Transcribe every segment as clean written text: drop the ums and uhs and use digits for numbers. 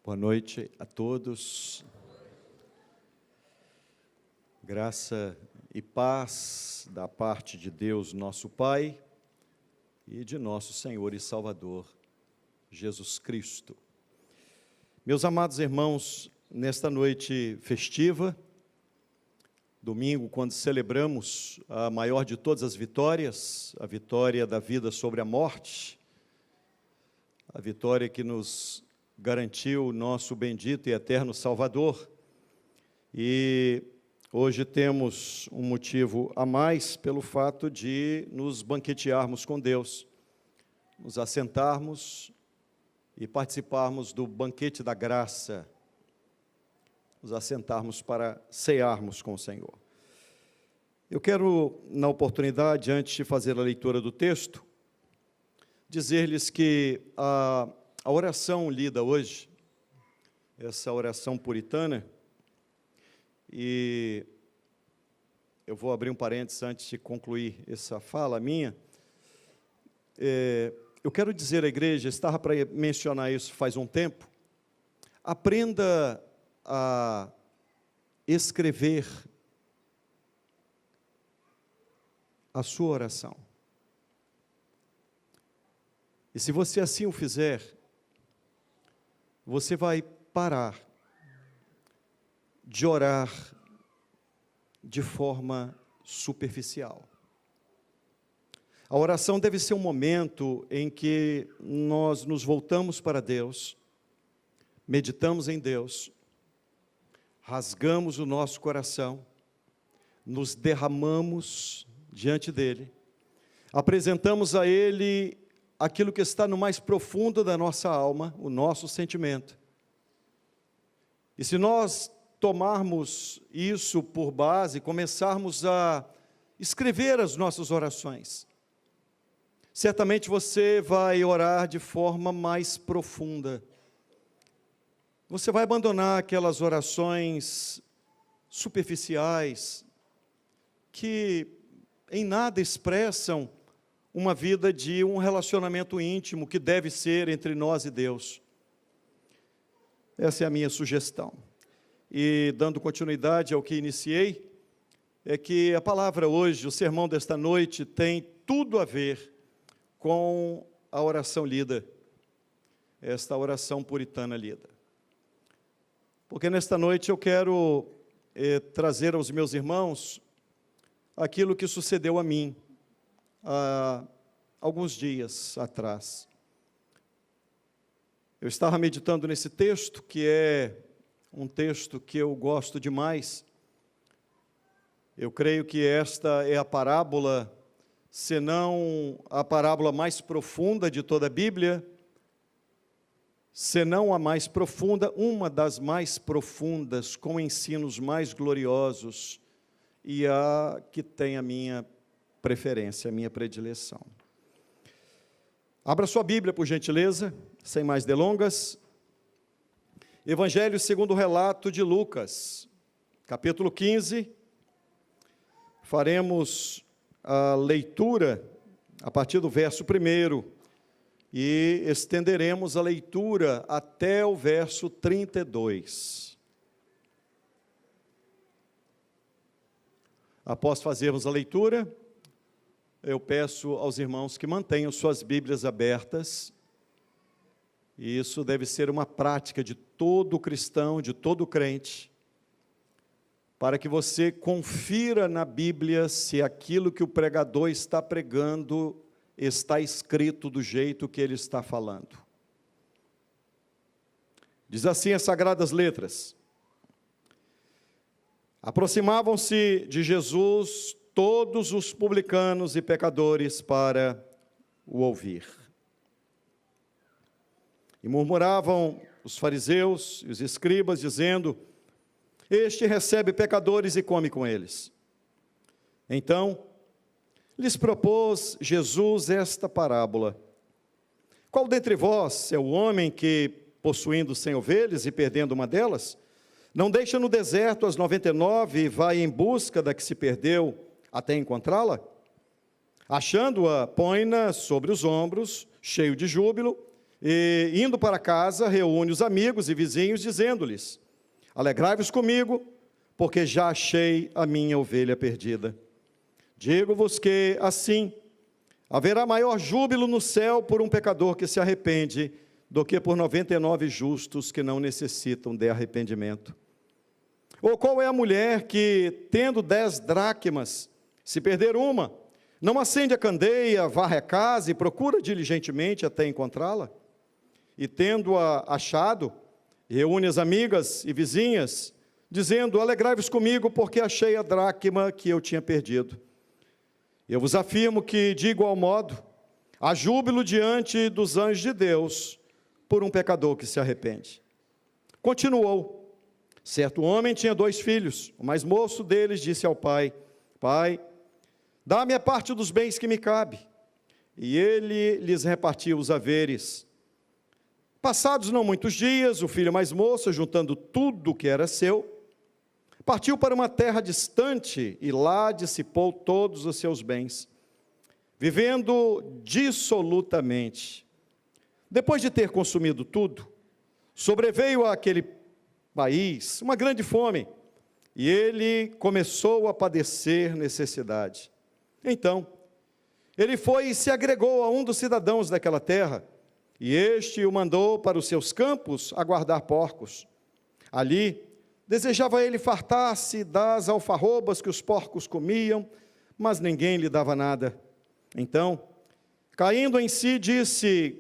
Boa noite a todos. Graça e paz da parte de Deus, nosso Pai, e de nosso Senhor e Salvador, Jesus Cristo. Meus amados irmãos, nesta noite festiva, domingo, quando celebramos a maior de todas as vitórias, a vitória da vida sobre a morte, a vitória que nos garantiu o nosso bendito e eterno Salvador, e hoje temos um motivo a mais pelo fato de nos banquetearmos com Deus, nos assentarmos e participarmos do banquete da graça, nos assentarmos para cearmos com o Senhor. Eu quero, na oportunidade, antes de fazer a leitura do texto, dizer-lhes que a oração lida hoje, essa oração puritana, e eu vou abrir um parênteses antes de concluir essa fala minha, eu quero dizer à igreja, estava para mencionar isso faz um tempo, aprenda a escrever a sua oração. E se você assim o fizer, você vai parar de orar de forma superficial. A oração deve ser um momento em que nós nos voltamos para Deus, meditamos em Deus, rasgamos o nosso coração, nos derramamos diante dEle, apresentamos a Ele aquilo que está no mais profundo da nossa alma, o nosso sentimento. E se nós tomarmos isso por base, começarmos a escrever as nossas orações, certamente você vai orar de forma mais profunda. Você vai abandonar aquelas orações superficiais, que em nada expressam uma vida de um relacionamento íntimo que deve ser entre nós e Deus. Essa é a minha sugestão. E dando continuidade ao que iniciei, é que a palavra hoje, o sermão desta noite, tem tudo a ver com a oração lida, esta oração puritana lida. Porque nesta noite eu quero trazer aos meus irmãos aquilo que sucedeu a mim, há alguns dias atrás. Eu estava meditando nesse texto, que é um texto que eu gosto demais. Eu creio que esta é a parábola, se não a parábola mais profunda de toda a Bíblia, se não a mais profunda, uma das mais profundas, com ensinos mais gloriosos, e a que tem a minha preferência, a minha predileção. Abra sua Bíblia, por gentileza, sem mais delongas. Evangelho segundo o relato de Lucas, capítulo 15. Faremos a leitura a partir do verso 1 e estenderemos a leitura até o verso 32. Após fazermos a leitura, eu peço aos irmãos que mantenham suas Bíblias abertas, e isso deve ser uma prática de todo cristão, de todo crente, para que você confira na Bíblia se aquilo que o pregador está pregando está escrito do jeito que ele está falando. Diz assim as Sagradas Letras: aproximavam-se de Jesus todos os publicanos e pecadores para o ouvir. E murmuravam os fariseus e os escribas, dizendo: este recebe pecadores e come com eles. Então, lhes propôs Jesus esta parábola: qual dentre vós é o homem que, possuindo 100 ovelhas e perdendo uma delas, não deixa no deserto as 99 e vai em busca da que se perdeu até encontrá-la? Achando-a, põe-na sobre os ombros, cheio de júbilo, e, indo para casa, reúne os amigos e vizinhos, dizendo-lhes: alegrai-vos comigo, porque já achei a minha ovelha perdida. Digo-vos que, assim, haverá maior júbilo no céu por um pecador que se arrepende, do que por 99 justos que não necessitam de arrependimento. Ou qual é a mulher que, tendo 10 dracmas, se perder uma, não acende a candeia, varre a casa e procura diligentemente até encontrá-la? E tendo-a achado, reúne as amigas e vizinhas, dizendo: alegrai-vos comigo, porque achei a dracma que eu tinha perdido. Eu vos afirmo que, de igual modo, há júbilo diante dos anjos de Deus por um pecador que se arrepende. Continuou: certo homem tinha 2 filhos. O mais moço deles disse ao pai: pai, dá-me a parte dos bens que me cabe. E ele lhes repartiu os haveres. Passados não muitos dias, o filho mais moço, juntando tudo o que era seu, partiu para uma terra distante e lá dissipou todos os seus bens, vivendo dissolutamente. Depois de ter consumido tudo, sobreveio àquele país uma grande fome, e ele começou a padecer necessidade. Então, ele foi e se agregou a um dos cidadãos daquela terra, e este o mandou para os seus campos a guardar porcos. Ali, desejava ele fartar-se das alfarrobas que os porcos comiam, mas ninguém lhe dava nada. Então, caindo em si, disse: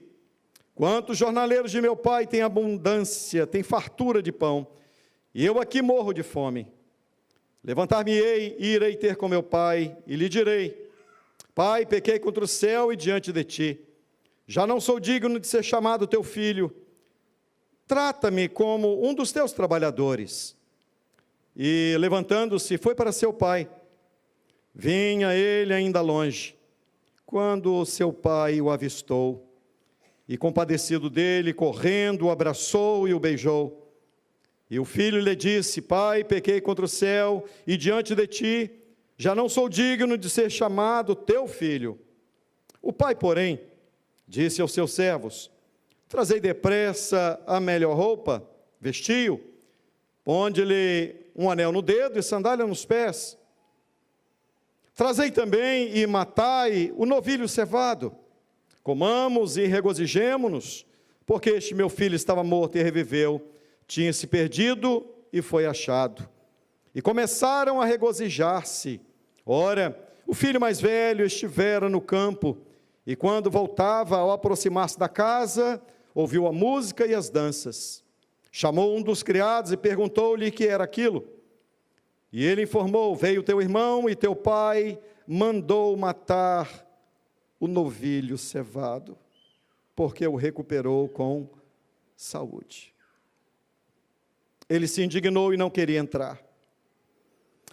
quantos jornaleiros de meu pai têm abundância, têm fartura de pão, e eu aqui morro de fome. Levantar-me-ei e irei ter com meu pai, e lhe direi: pai, pequei contra o céu e diante de ti. Já não sou digno de ser chamado teu filho. Trata-me como um dos teus trabalhadores. E, levantando-se, foi para seu pai. Vinha ele ainda longe, quando seu pai o avistou, e compadecido dele, correndo, o abraçou e o beijou. E o filho lhe disse: pai, pequei contra o céu e diante de ti, já não sou digno de ser chamado teu filho. O pai, porém, disse aos seus servos: trazei depressa a melhor roupa, vestiu, ponde-lhe um anel no dedo e sandália nos pés. Trazei também e matai o novilho cevado. Comamos e regozijemo-nos, porque este meu filho estava morto e reviveu, tinha se perdido e foi achado. E começaram a regozijar-se. Ora, o filho mais velho estivera no campo, e quando voltava, ao aproximar-se da casa, ouviu a música e as danças. Chamou um dos criados e perguntou-lhe o que era aquilo. E ele informou: veio teu irmão e teu pai mandou matar o novilho cevado, porque o recuperou com saúde. Ele se indignou e não queria entrar.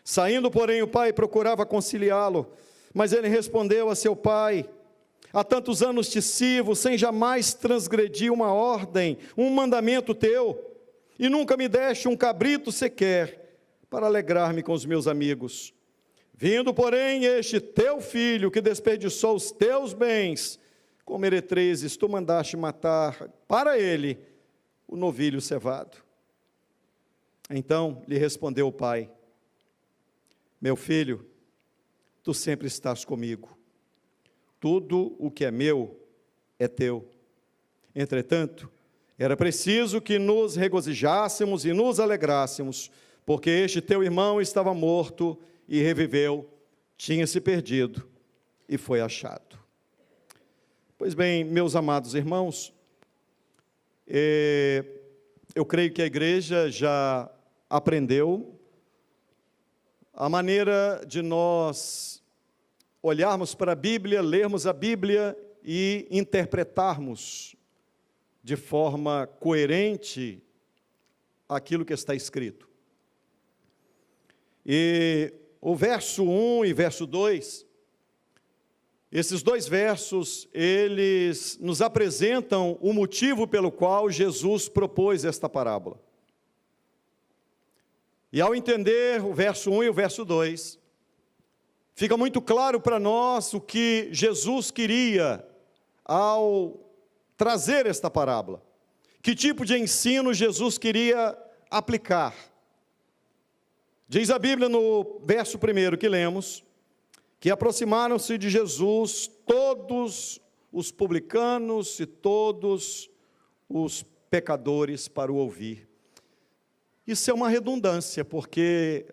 Saindo, porém, o pai procurava conciliá-lo, mas ele respondeu a seu pai: há tantos anos te sirvo, sem jamais transgredir uma ordem, um mandamento teu, e nunca me deste um cabrito sequer, para alegrar-me com os meus amigos. Vindo, porém, este teu filho, que desperdiçou os teus bens com meretrizes, tu mandaste matar para ele o novilho cevado. Então lhe respondeu o pai: meu filho, tu sempre estás comigo. Tudo o que é meu é teu. Entretanto, era preciso que nos regozijássemos e nos alegrássemos, porque este teu irmão estava morto e reviveu, tinha se perdido e foi achado. Pois bem, meus amados irmãos, eu creio que a igreja já aprendeu a maneira de nós olharmos para a Bíblia, lermos a Bíblia e interpretarmos de forma coerente aquilo que está escrito. E o verso 1 e verso 2, esses dois versos, eles nos apresentam o motivo pelo qual Jesus propôs esta parábola. E ao entender o verso 1 e o verso 2, fica muito claro para nós o que Jesus queria ao trazer esta parábola? Que tipo de ensino Jesus queria aplicar? Diz a Bíblia no verso 1 que lemos, que aproximaram-se de Jesus todos os publicanos e todos os pecadores para o ouvir. Isso é uma redundância, porque,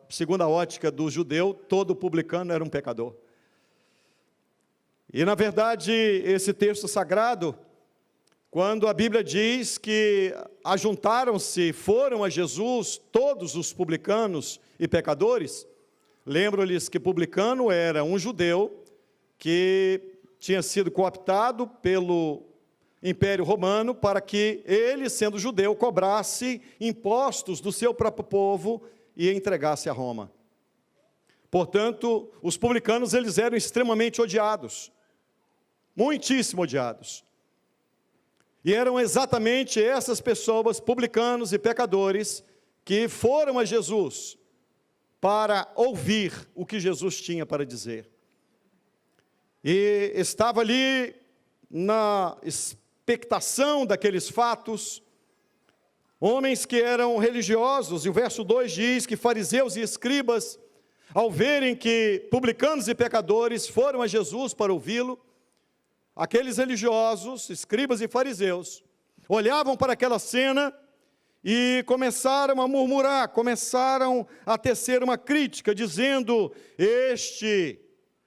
segundo a ótica do judeu, todo publicano era um pecador. E, na verdade, esse texto sagrado, quando a Bíblia diz que ajuntaram-se, foram a Jesus todos os publicanos e pecadores, lembro-lhes que publicano era um judeu que tinha sido cooptado pelo Império Romano para que ele, sendo judeu, cobrasse impostos do seu próprio povo e entregasse a Roma. Portanto, os publicanos, eles eram extremamente odiados, muitíssimo odiados. E eram exatamente essas pessoas, publicanos e pecadores, que foram a Jesus para ouvir o que Jesus tinha para dizer. E estava ali na expectação daqueles fatos, homens que eram religiosos, e o verso 2 diz que fariseus e escribas, ao verem que publicanos e pecadores foram a Jesus para ouvi-lo, aqueles religiosos, escribas e fariseus, olhavam para aquela cena e começaram a murmurar, começaram a tecer uma crítica, dizendo: este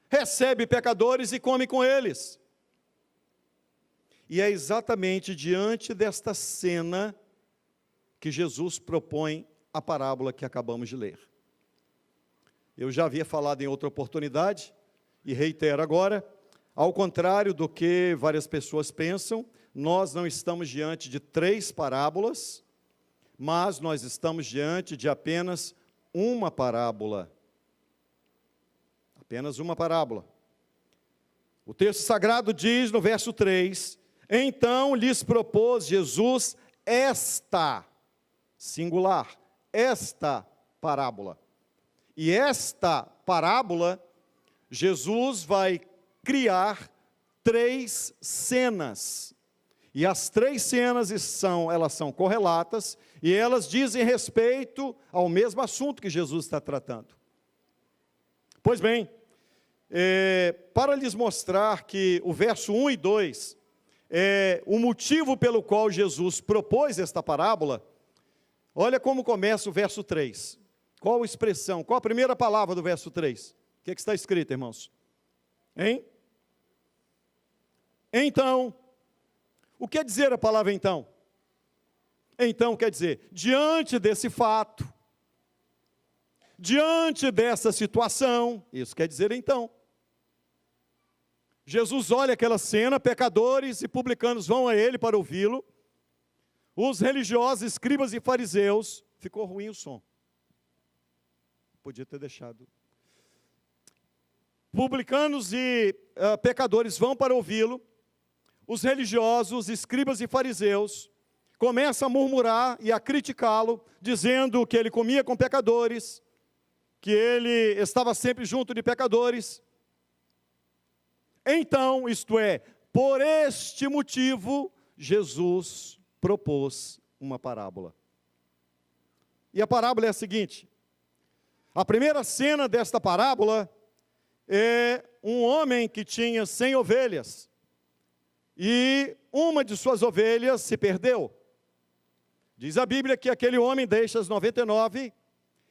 recebe pecadores e come com eles. E é exatamente diante desta cena que Jesus propõe a parábola que acabamos de ler. Eu já havia falado em outra oportunidade, e reitero agora, ao contrário do que várias pessoas pensam, nós não estamos diante de 3 parábolas, mas nós estamos diante de apenas uma parábola. Apenas uma parábola. O texto sagrado diz no verso 3, então lhes propôs Jesus esta, singular, esta parábola. E esta parábola, Jesus vai criar 3 cenas. E as 3 cenas elas são correlatas e elas dizem respeito ao mesmo assunto que Jesus está tratando. Pois bem, para lhes mostrar que o verso 1 e 2 é o motivo pelo qual Jesus propôs esta parábola, olha como começa o verso 3. Qual a expressão, qual a primeira palavra do verso 3? O que está escrito, irmãos? Hein? Então, o que quer dizer a palavra então? Então quer dizer, diante desse fato, diante dessa situação, isso quer dizer então. Jesus olha aquela cena, pecadores e publicanos vão a ele para ouvi-lo, os religiosos, escribas e fariseus, ficou ruim o som. Podia ter deixado. Publicanos e pecadores vão para ouvi-lo, os religiosos, escribas e fariseus, começam a murmurar e a criticá-lo, dizendo que ele comia com pecadores, que ele estava sempre junto de pecadores. Então, isto é, por este motivo, Jesus propôs uma parábola. E a parábola é a seguinte: a primeira cena desta parábola é um homem que tinha 100 ovelhas, e uma de suas ovelhas se perdeu. Diz a Bíblia que aquele homem deixa as 99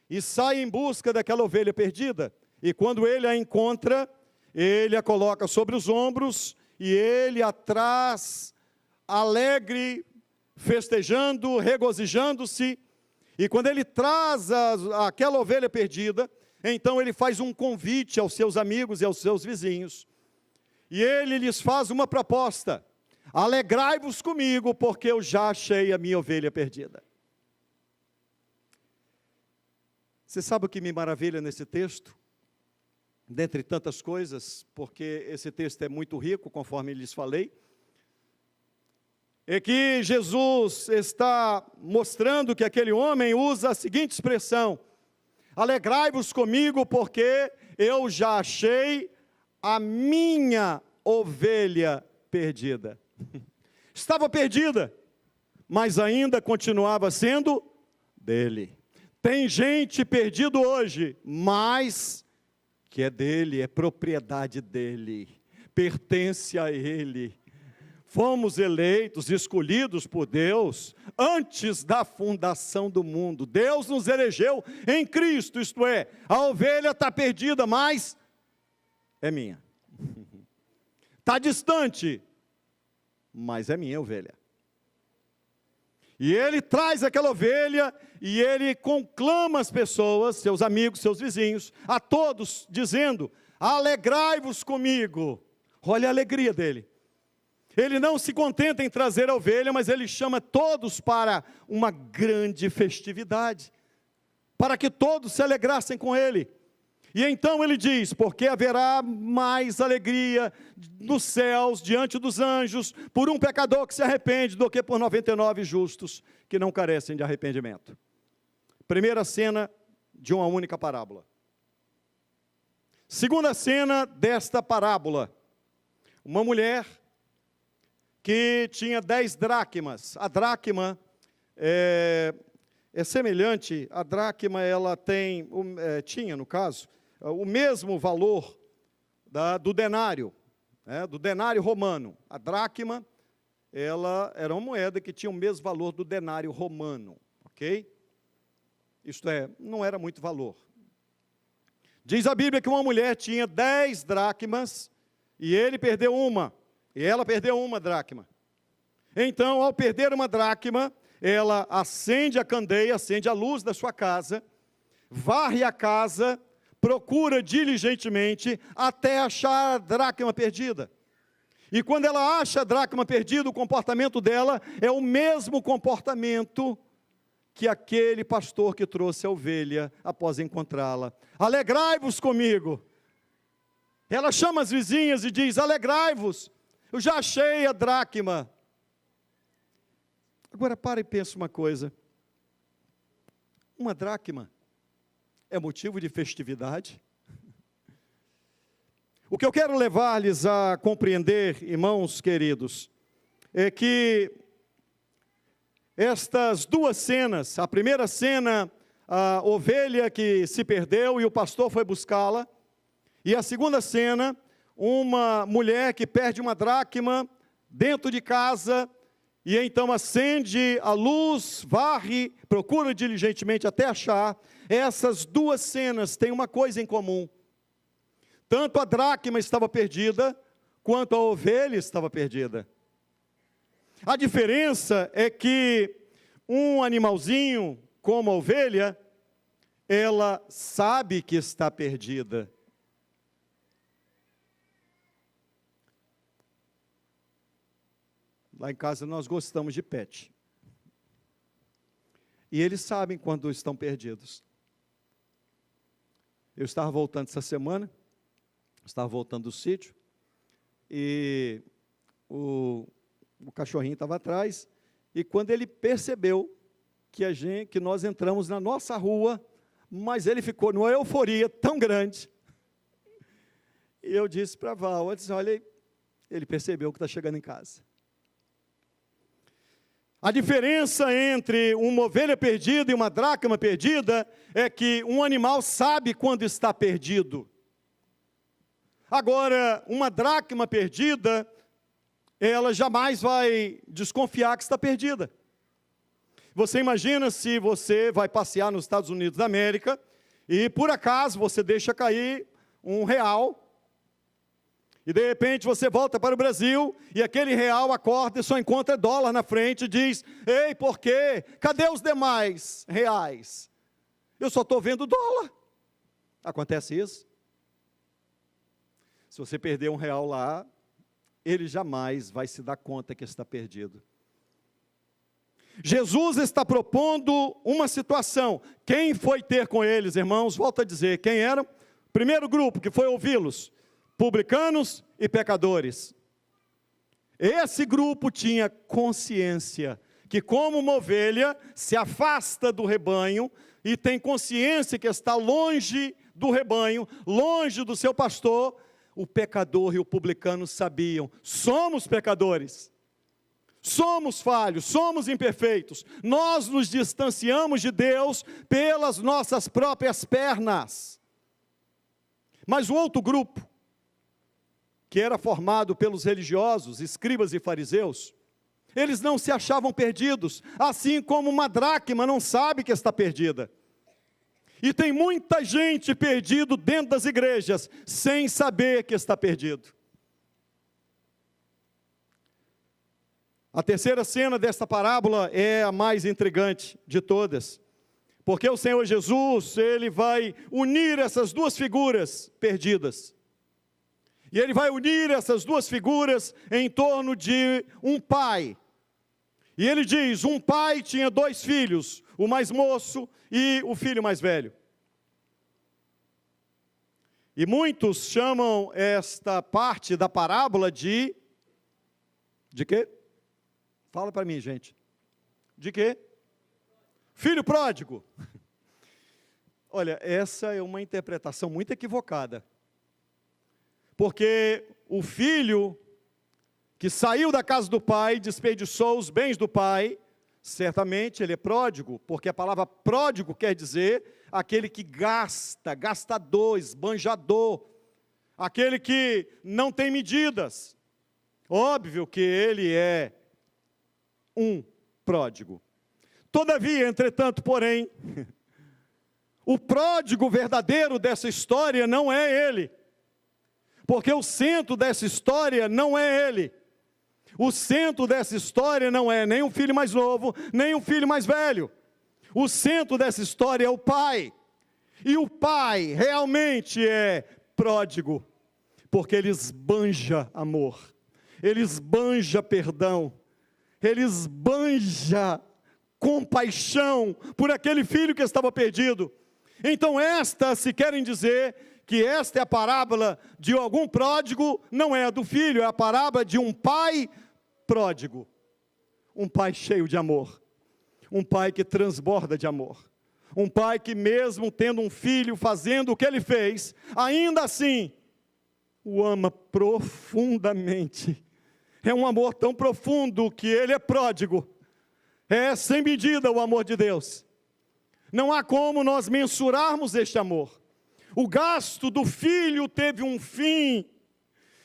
e sai em busca daquela ovelha perdida, e quando ele a encontra, ele a coloca sobre os ombros, e ele a traz alegre, festejando, regozijando-se, e quando ele traz aquela ovelha perdida, então ele faz um convite aos seus amigos e aos seus vizinhos, e ele lhes faz uma proposta: alegrai-vos comigo, porque eu já achei a minha ovelha perdida. Você sabe o que me maravilha nesse texto? Dentre tantas coisas, porque esse texto é muito rico, conforme lhes falei, é que Jesus está mostrando que aquele homem usa a seguinte expressão: alegrai-vos comigo, porque eu já achei a minha ovelha perdida. Estava perdida, mas ainda continuava sendo dele. Tem gente perdida hoje, mas que é dele, é propriedade dele, pertence a ele. Fomos eleitos, escolhidos por Deus, antes da fundação do mundo. Deus nos elegeu em Cristo, isto é, a ovelha está perdida, mas é minha. Está distante, mas é minha ovelha. E ele traz aquela ovelha, e ele conclama as pessoas, seus amigos, seus vizinhos, a todos, dizendo: alegrai-vos comigo. Olha a alegria dele. Ele não se contenta em trazer a ovelha, mas ele chama todos para uma grande festividade, para que todos se alegrassem com ele. E então ele diz: porque haverá mais alegria nos céus, diante dos anjos, por um pecador que se arrepende, do que por 99 justos, que não carecem de arrependimento. Primeira cena de uma única parábola. Segunda cena desta parábola. Uma mulher que tinha 10 dracmas. A dracma é semelhante, a dracma ela tem, tinha no caso, o mesmo valor do denário romano. A dracma, ela era uma moeda que tinha o mesmo valor do denário romano, ok? Isto é, não era muito valor. Diz a Bíblia que uma mulher tinha 10 dracmas, e ele perdeu uma, e ela perdeu uma dracma. Então, ao perder uma dracma, ela acende a candeia, acende a luz da sua casa, varre a casa, procura diligentemente até achar a dracma perdida. E quando ela acha a dracma perdida, o comportamento dela é o mesmo comportamento que aquele pastor que trouxe a ovelha após encontrá-la. Alegrai-vos comigo. Ela chama as vizinhas e diz: alegrai-vos, eu já achei a dracma. Agora para e pensa uma coisa. Uma dracma é motivo de festividade? O que eu quero levar-lhes a compreender, irmãos queridos, é que estas duas cenas, a primeira cena, a ovelha que se perdeu e o pastor foi buscá-la, e a segunda cena, uma mulher que perde uma dracma dentro de casa, e então acende a luz, varre, procura diligentemente até achar. Essas duas cenas têm uma coisa em comum. Tanto a dracma estava perdida, quanto a ovelha estava perdida. A diferença é que um animalzinho, como a ovelha, ela sabe que está perdida. Lá em casa nós gostamos de pet. E eles sabem quando estão perdidos. Eu estava voltando essa semana, estava voltando do sítio, e o cachorrinho estava atrás, e quando ele percebeu que nós entramos na nossa rua, mas ele ficou numa euforia tão grande, e eu disse para a Val, olha, ele percebeu que está chegando em casa. A diferença entre uma ovelha perdida e uma dracma perdida é que um animal sabe quando está perdido. Agora, uma dracma perdida, ela jamais vai desconfiar que está perdida. Você imagina se você vai passear nos Estados Unidos da América e por acaso você deixa cair R$1, e de repente você volta para o Brasil, e aquele real acorda e só encontra dólar na frente, e diz: ei, por quê? Cadê os demais reais? Eu só estou vendo dólar. Acontece isso? Se você perder R$1 lá, ele jamais vai se dar conta que está perdido. Jesus está propondo uma situação. Quem foi ter com eles, irmãos? Volto a dizer, quem eram? Primeiro grupo que foi ouvi-los: publicanos e pecadores. Esse grupo tinha consciência que, como uma ovelha se afasta do rebanho e tem consciência que está longe do rebanho, longe do seu pastor, o pecador e o publicano sabiam: somos pecadores, Somos falhos, somos imperfeitos. Nós nos distanciamos de Deus pelas nossas próprias pernas. Mas o outro grupo, que era formado pelos religiosos, escribas e fariseus, eles não se achavam perdidos, assim como uma dracma não sabe que está perdida. E tem muita gente perdido dentro das igrejas, sem saber que está perdido. A terceira cena desta parábola é a mais intrigante de todas, porque o Senhor Jesus, Ele vai unir essas duas figuras perdidas. E Ele vai unir essas duas figuras em torno de um pai. E Ele diz, um pai tinha 2 filhos, o mais moço e o filho mais velho. E muitos chamam esta parte da parábola de quê? Fala para mim, gente. De quê? Filho pródigo. Olha, essa é uma interpretação muito equivocada. Porque o filho que saiu da casa do pai, desperdiçou os bens do pai, certamente ele é pródigo, porque a palavra pródigo quer dizer aquele que gasta, gastador, esbanjador, aquele que não tem medidas. Óbvio que ele é um pródigo. Todavia, entretanto, porém, o pródigo verdadeiro dessa história não é ele, porque o centro dessa história não é ele. O centro dessa história não é nem o filho mais novo, nem o filho mais velho. O centro dessa história é o pai. E o pai realmente é pródigo, porque ele esbanja amor, ele esbanja perdão, ele esbanja compaixão por aquele filho que estava perdido. Então se querem dizer que esta é a parábola de algum pródigo, não é a do filho, é a parábola de um pai pródigo. Um pai cheio de amor, um pai que transborda de amor, um pai que mesmo tendo um filho fazendo o que ele fez, ainda assim o ama profundamente. É um amor tão profundo que ele é pródigo. É sem medida o amor de Deus. Não há como nós mensurarmos este amor. O gasto do filho teve um fim,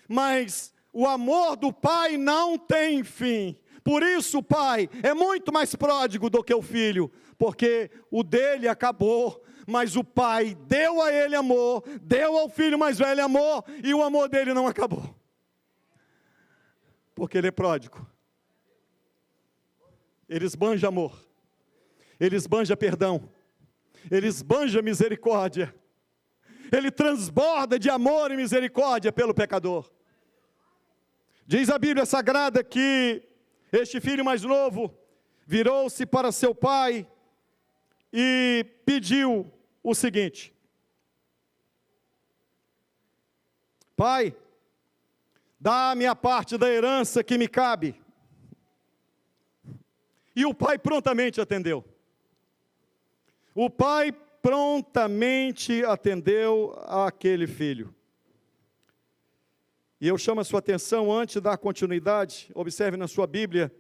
mas o amor do pai não tem fim. Por isso o pai é muito mais pródigo do que o filho, porque o dele acabou, mas o pai deu a ele amor, deu ao filho mais velho amor, e o amor dele não acabou. Porque ele é pródigo. Ele esbanja amor, ele esbanja perdão, ele esbanja misericórdia, ele transborda de amor e misericórdia pelo pecador. Diz a Bíblia Sagrada que este filho mais novo virou-se para seu pai e pediu o seguinte: pai, dá-me a parte da herança que me cabe. E o pai prontamente atendeu. O pai prontamente atendeu àquele filho. E eu chamo a sua atenção, antes da continuidade, observe na sua Bíblia,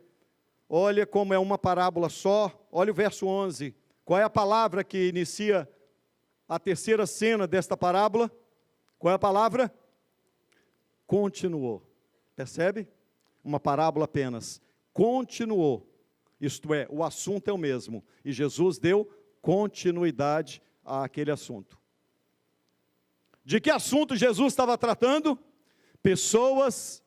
olha como é uma parábola só, olha o verso 11. Qual é a palavra que inicia a terceira cena desta parábola? Qual é a palavra? Continuou. Percebe? Uma parábola apenas. Continuou. Isto é, o assunto é o mesmo. E Jesus deu continuidade àquele assunto. De que assunto Jesus estava tratando? Pessoas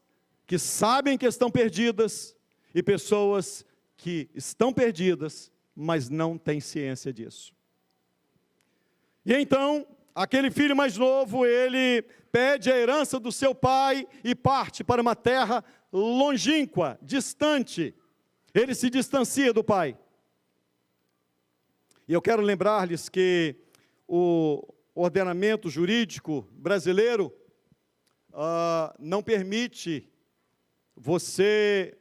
que sabem que estão perdidas e pessoas que estão perdidas, mas não têm ciência disso. E então, aquele filho mais novo, ele pede a herança do seu pai e parte para uma terra longínqua, distante. Ele se distancia do pai. E eu quero lembrar-lhes que o ordenamento jurídico brasileiro não permite você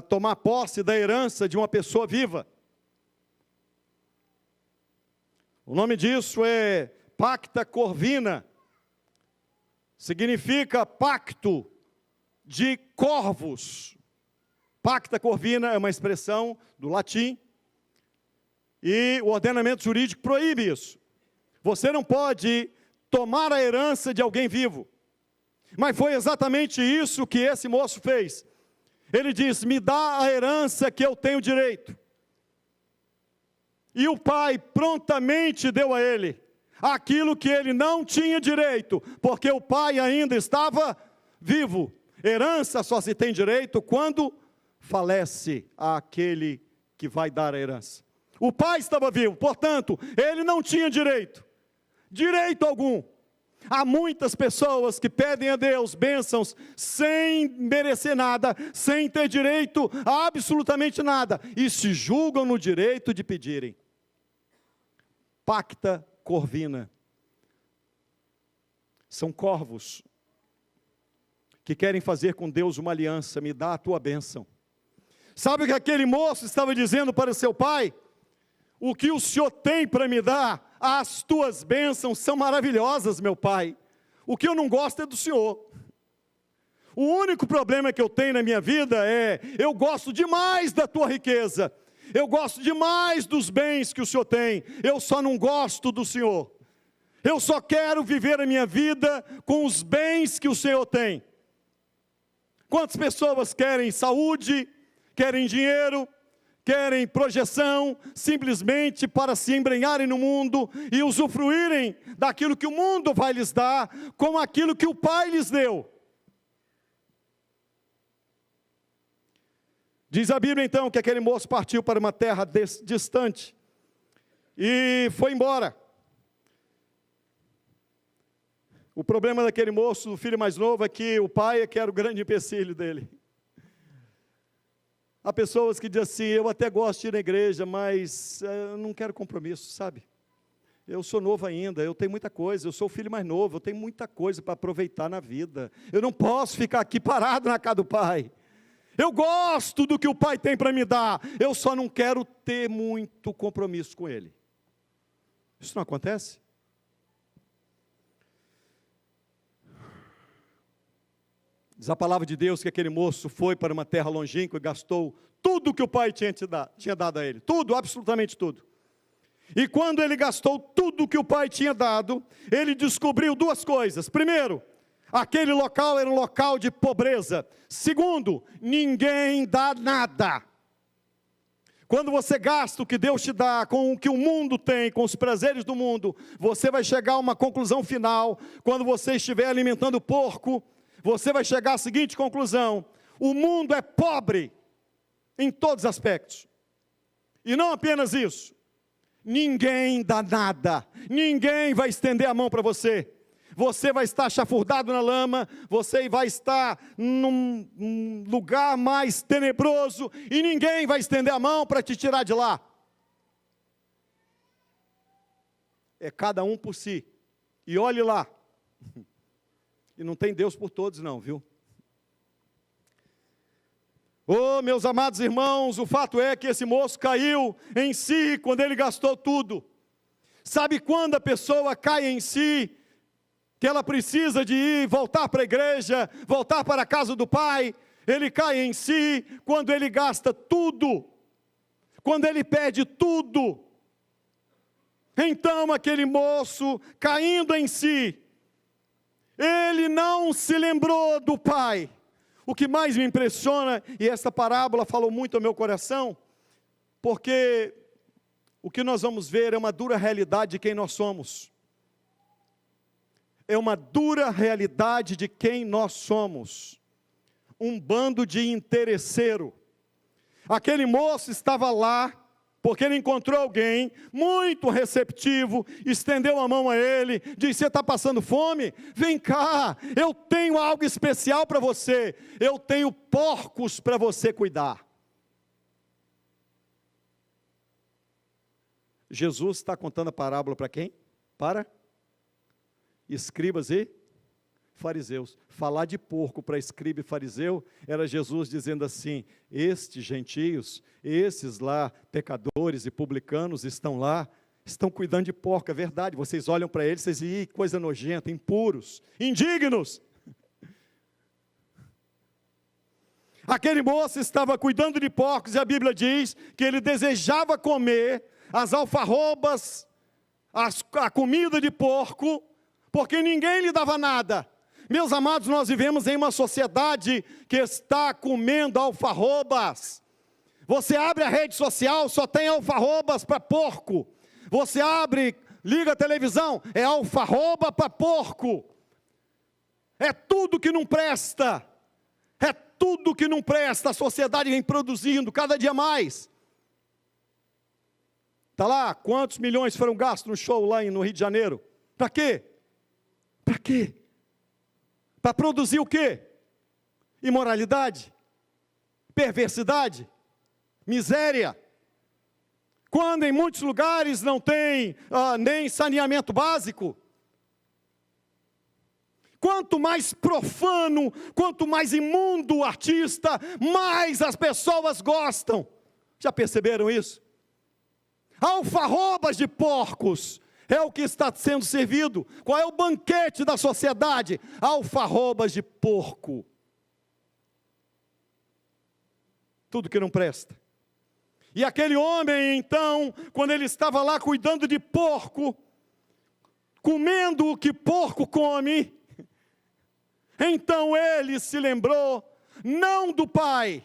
tomar posse da herança de uma pessoa viva. O nome disso é Pacta Corvina. Significa pacto de corvos. Pacta corvina é uma expressão do latim, e o ordenamento jurídico proíbe isso. Você não pode tomar a herança de alguém vivo. Mas foi exatamente isso que esse moço fez. Ele diz: me dá a herança que eu tenho direito. E o pai prontamente deu a ele aquilo que ele não tinha direito, porque o pai ainda estava vivo. Herança só se tem direito quando falece aquele que vai dar a herança. O pai estava vivo, portanto, ele não tinha direito algum. Há muitas pessoas que pedem a Deus bênçãos sem merecer nada, sem ter direito a absolutamente nada, e se julgam no direito de pedirem. Pacta corvina. São corvos que querem fazer com Deus uma aliança. Me dá a tua bênção. Sabe o que aquele moço estava dizendo para seu pai? O que o Senhor tem para me dar? As tuas bênçãos são maravilhosas, meu pai. O que eu não gosto é do Senhor. O único problema que eu tenho na minha vida é: eu gosto demais da tua riqueza. Eu gosto demais dos bens que o Senhor tem. Eu só não gosto do Senhor. Eu só quero viver a minha vida com os bens que o Senhor tem. Quantas pessoas querem saúde, querem dinheiro, querem projeção, simplesmente para se embrenharem no mundo e usufruírem daquilo que o mundo vai lhes dar, com aquilo que o Pai lhes deu. Diz a Bíblia então que aquele moço partiu para uma terra distante e foi embora. O problema daquele moço, o filho mais novo, é que o pai é que era o grande empecilho dele. Há pessoas que dizem assim: eu até gosto de ir na igreja, mas eu não quero compromisso, sabe? Eu sou novo ainda, eu tenho muita coisa, eu sou o filho mais novo, eu tenho muita coisa para aproveitar na vida. Eu não posso ficar aqui parado na casa do pai. Eu gosto do que o pai tem para me dar, eu só não quero ter muito compromisso com ele. Isso não acontece? Diz a palavra de Deus que aquele moço foi para uma terra longínqua e gastou tudo que o pai tinha dado a ele. Tudo, absolutamente tudo. E quando ele gastou tudo que o pai tinha dado, ele descobriu duas coisas. Primeiro, aquele local era um local de pobreza. Segundo, ninguém dá nada. Quando você gasta o que Deus te dá com o que o mundo tem, com os prazeres do mundo, você vai chegar a uma conclusão final. Quando você estiver alimentando porco, você vai chegar à seguinte conclusão: o mundo é pobre em todos os aspectos. E não apenas isso, ninguém dá nada, ninguém vai estender a mão para você. Você vai estar chafurdado na lama, você vai estar num lugar mais tenebroso, e ninguém vai estender a mão para te tirar de lá. É cada um por si. E olhe lá. E não tem Deus por todos não, viu? Oh, meus amados irmãos, o fato é que esse moço caiu em si quando ele gastou tudo. Sabe quando a pessoa cai em si, que ela precisa de ir, voltar para a igreja, voltar para a casa do pai? Ele cai em si quando ele gasta tudo, quando ele perde tudo. Então aquele moço, caindo em si, ele não se lembrou do pai. O que mais me impressiona, e essa parábola falou muito ao meu coração, porque o que nós vamos ver é uma dura realidade de quem nós somos. É uma dura realidade de quem nós somos. Um bando de interesseiro. Aquele moço estava lá, porque ele encontrou alguém muito receptivo, estendeu a mão a ele, disse: você está passando fome? Vem cá, eu tenho algo especial para você, eu tenho porcos para você cuidar. Jesus está contando a parábola para quem? Para escribas e fariseus. Falar de porco para escriba e fariseu era Jesus dizendo assim: estes gentios, esses lá, pecadores e publicanos, estão lá, estão cuidando de porco. É verdade, vocês olham para eles, vocês dizem: coisa nojenta, impuros, indignos. Aquele moço estava cuidando de porcos e a Bíblia diz que ele desejava comer as alfarrobas, a comida de porco, porque ninguém lhe dava nada. Meus amados, nós vivemos em uma sociedade que está comendo alfarrobas. Você abre a rede social, só tem alfarrobas para porco. Você liga a televisão, é alfarroba para porco. É tudo que não presta. É tudo que não presta. A sociedade vem produzindo cada dia mais. Está lá, quantos milhões foram gastos no show lá no Rio de Janeiro? Para quê? Para quê? Para produzir o quê? Imoralidade? Perversidade? Miséria? Quando em muitos lugares não tem nem saneamento básico. Quanto mais profano, quanto mais imundo o artista, mais as pessoas gostam. Já perceberam isso? Alfarrobas de porcos é o que está sendo servido. Qual é o banquete da sociedade? Alfarrobas de porco. Tudo que não presta. E aquele homem, então, quando ele estava lá cuidando de porco, comendo o que porco come, então ele se lembrou, não do pai,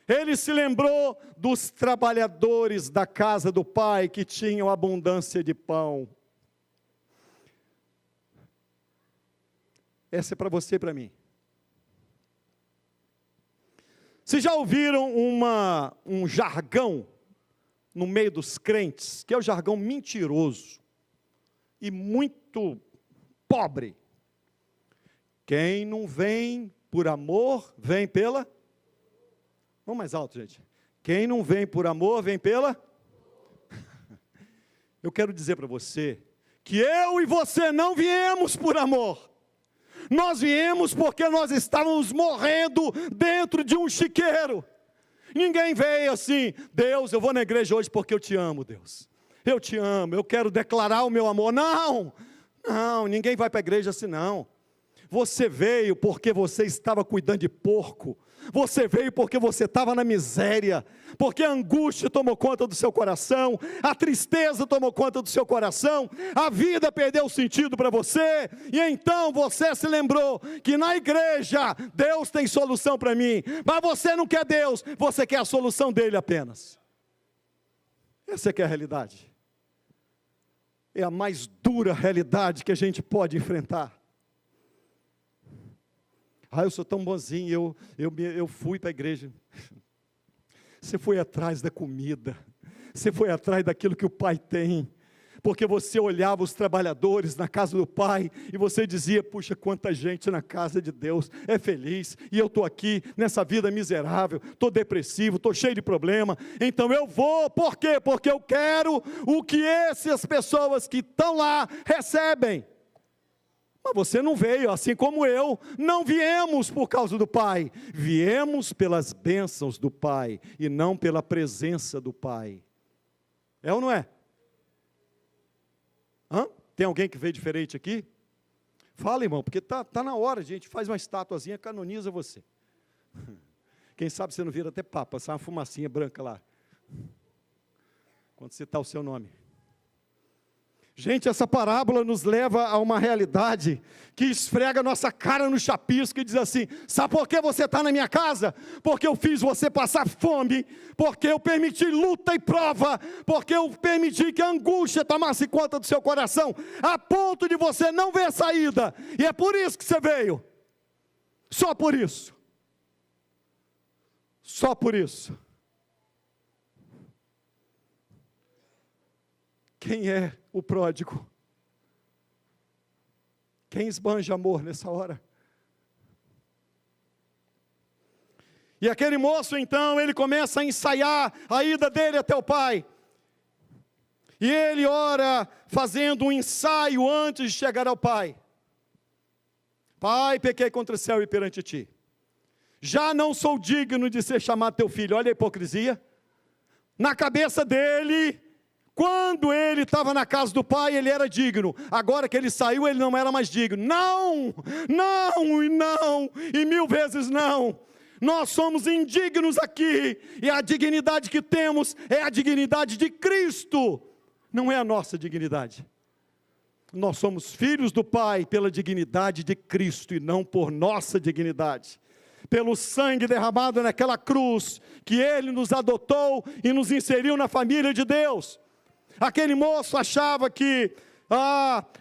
ele se lembrou dos trabalhadores da casa do pai, que tinham abundância de pão. Essa é para você e para mim. Vocês já ouviram um jargão no meio dos crentes, que é o jargão mentiroso e muito pobre? Quem não vem por amor, vem pela... Vamos mais alto, gente. Quem não vem por amor, vem pela... Eu quero dizer para você, que eu e você não viemos por amor. Nós viemos porque nós estávamos morrendo dentro de um chiqueiro. Ninguém veio assim, Deus, eu vou na igreja hoje porque eu te amo, Deus. Eu te amo, eu quero declarar o meu amor. Não, ninguém vai para a igreja assim não. Você veio porque você estava cuidando de porco. Você veio porque você estava na miséria, porque a angústia tomou conta do seu coração, a tristeza tomou conta do seu coração, a vida perdeu o sentido para você, e então você se lembrou que na igreja Deus tem solução para mim, mas você não quer Deus, você quer a solução dele apenas. Essa é que é a realidade, é a mais dura realidade que a gente pode enfrentar. Eu sou tão bonzinho, eu fui para a igreja. Você foi atrás da comida, você foi atrás daquilo que o pai tem, porque você olhava os trabalhadores na casa do pai, e você dizia, puxa, quanta gente na casa de Deus é feliz, e eu estou aqui nessa vida miserável, estou depressivo, estou cheio de problema, então eu vou, por quê? Porque eu quero o que essas pessoas que estão lá recebem. Mas você não veio, assim como eu, não viemos por causa do Pai, viemos pelas bênçãos do Pai, e não pela presença do Pai. É ou não é? Tem alguém que veio diferente aqui? Fala, irmão, porque tá na hora, a gente faz uma estatuazinha, canoniza você. Quem sabe você não vira até papa, sai uma fumacinha branca lá, quando citar o seu nome. Gente, essa parábola nos leva a uma realidade que esfrega nossa cara no chapisco e diz assim, sabe por que você está na minha casa? Porque eu fiz você passar fome, porque eu permiti luta e prova, porque eu permiti que a angústia tomasse conta do seu coração, a ponto de você não ver saída, e é por isso que você veio, só por isso, só por isso. Quem é o pródigo? Quem esbanja amor nessa hora? E aquele moço então, ele começa a ensaiar a ida dele até o pai. E ele ora fazendo um ensaio antes de chegar ao pai. Pai, pequei contra o céu e perante ti. Já não sou digno de ser chamado teu filho. Olha a hipocrisia. Na cabeça dele, quando ele estava na casa do pai, ele era digno. Agora que ele saiu, ele não era mais digno. Não, não e não, e mil vezes não. Nós somos indignos aqui, e a dignidade que temos é a dignidade de Cristo, não é a nossa dignidade. Nós somos filhos do Pai pela dignidade de Cristo, e não por nossa dignidade. Pelo sangue derramado naquela cruz, que Ele nos adotou e nos inseriu na família de Deus. Aquele moço achava que,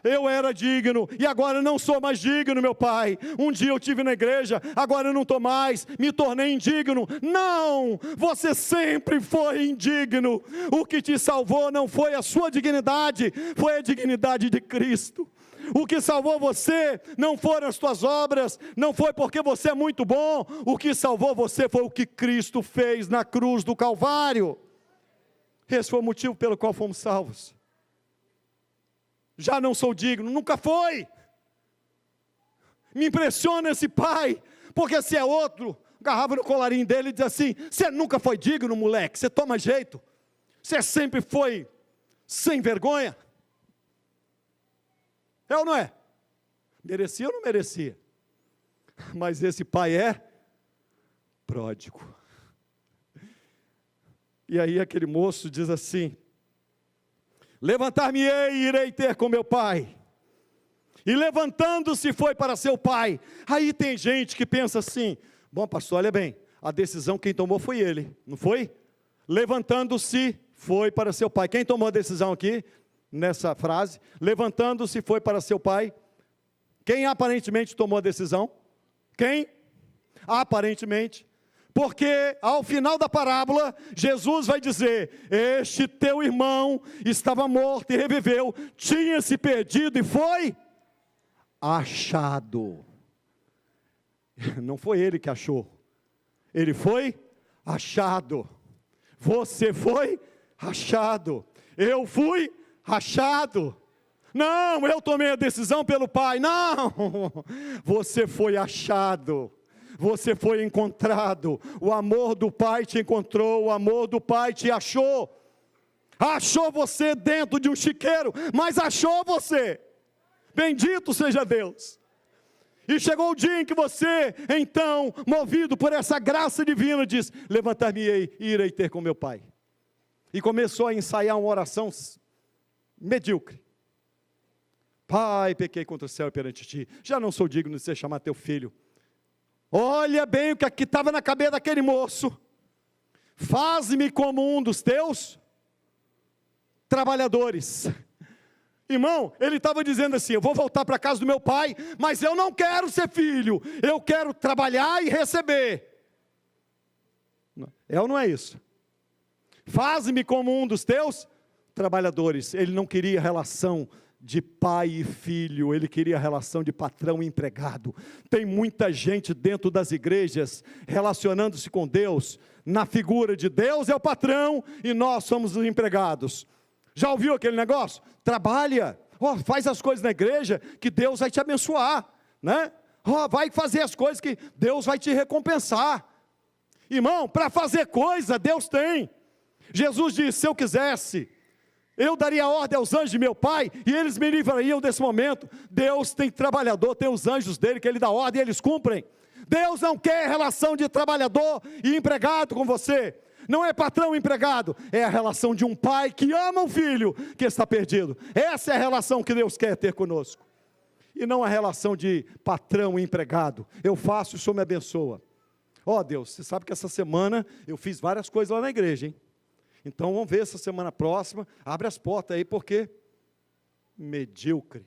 eu era digno, e agora não sou mais digno, meu pai. Um dia eu estive na igreja, agora eu não estou mais, me tornei indigno. Não, você sempre foi indigno. O que te salvou não foi a sua dignidade, foi a dignidade de Cristo. O que salvou você não foram as tuas obras, não foi porque você é muito bom. O que salvou você foi o que Cristo fez na cruz do Calvário. Esse foi o motivo pelo qual fomos salvos. Já não sou digno, nunca foi. Me impressiona esse pai, porque se é outro, agarrava no colarinho dele e diz assim: você nunca foi digno, moleque, você toma jeito, você sempre foi sem vergonha. É ou não é? Merecia ou não merecia? Mas esse pai é pródigo. E aí aquele moço diz assim: levantar-me-ei e irei ter com meu pai. E levantando-se foi para seu pai. Aí tem gente que pensa assim: bom, pastor, olha bem, a decisão quem tomou foi ele, não foi? Levantando-se foi para seu pai. Quem tomou a decisão aqui, nessa frase? Levantando-se foi para seu pai. Quem aparentemente tomou a decisão? Quem? Aparentemente. Porque ao final da parábola, Jesus vai dizer: este teu irmão estava morto e reviveu, tinha se perdido e foi achado. Não foi ele que achou, ele foi achado. Você foi achado, eu fui achado. Não, eu tomei a decisão pelo Pai. Não, você foi achado. Você foi encontrado, o amor do Pai te encontrou, o amor do Pai te achou. Achou você dentro de um chiqueiro, mas achou você. Bendito seja Deus. E chegou o dia em que você, então, movido por essa graça divina, diz: levantar-me-ei e irei ter com meu Pai. E começou a ensaiar uma oração medíocre. Pai, pequei contra o céu e perante ti, já não sou digno de ser chamado teu filho. Olha bem o que estava na cabeça daquele moço: faz-me como um dos teus trabalhadores. Irmão, ele estava dizendo assim: eu vou voltar para a casa do meu pai, mas eu não quero ser filho, eu quero trabalhar e receber. É ou não é isso? Faz-me como um dos teus trabalhadores. Ele não queria relação de pai e filho, ele queria a relação de patrão e empregado. Tem muita gente dentro das igrejas relacionando-se com Deus na figura de Deus é o patrão e nós somos os empregados. Já ouviu aquele negócio? Trabalha, faz as coisas na igreja que Deus vai te abençoar, né? Vai fazer as coisas que Deus vai te recompensar. Irmão, para fazer coisa Deus tem. Jesus disse: se eu quisesse, eu daria ordem aos anjos de meu pai, e eles me livrariam desse momento. Deus tem trabalhador, tem os anjos dele, que ele dá ordem e eles cumprem. Deus não quer relação de trabalhador e empregado com você. Não é patrão e empregado, é a relação de um pai que ama o filho que está perdido. Essa é a relação que Deus quer ter conosco. E não a relação de patrão e empregado. Eu faço e o Senhor me abençoa. Deus, você sabe que essa semana eu fiz várias coisas lá na igreja, hein? Então vamos ver essa semana próxima, abre as portas aí, porque medíocre,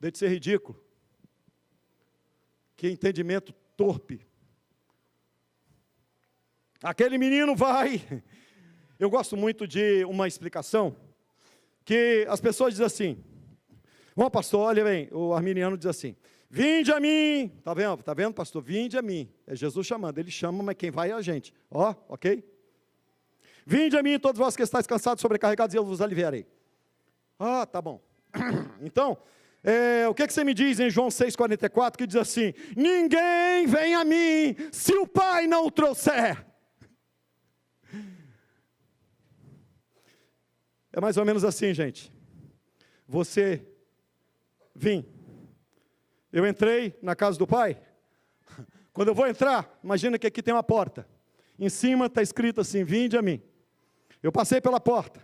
deixa de ser ridículo, que entendimento torpe. Aquele menino vai, eu gosto muito de uma explicação, que as pessoas dizem assim: bom, pastor, olha bem, o arminiano diz assim: vinde a mim, está vendo pastor, vinde a mim, é Jesus chamando, ele chama, mas quem vai é a gente, ok? Vinde a mim todos vós que estáis cansados, sobrecarregados, e eu vos aliviarei. Tá bom. Então, o que você me diz em João 6,44, que diz assim: ninguém vem a mim, se o Pai não o trouxer. É mais ou menos assim, gente. Eu entrei na casa do Pai, Quando eu vou entrar, imagina que aqui tem uma porta. Em cima está escrito assim, vinde a mim. Eu passei pela porta.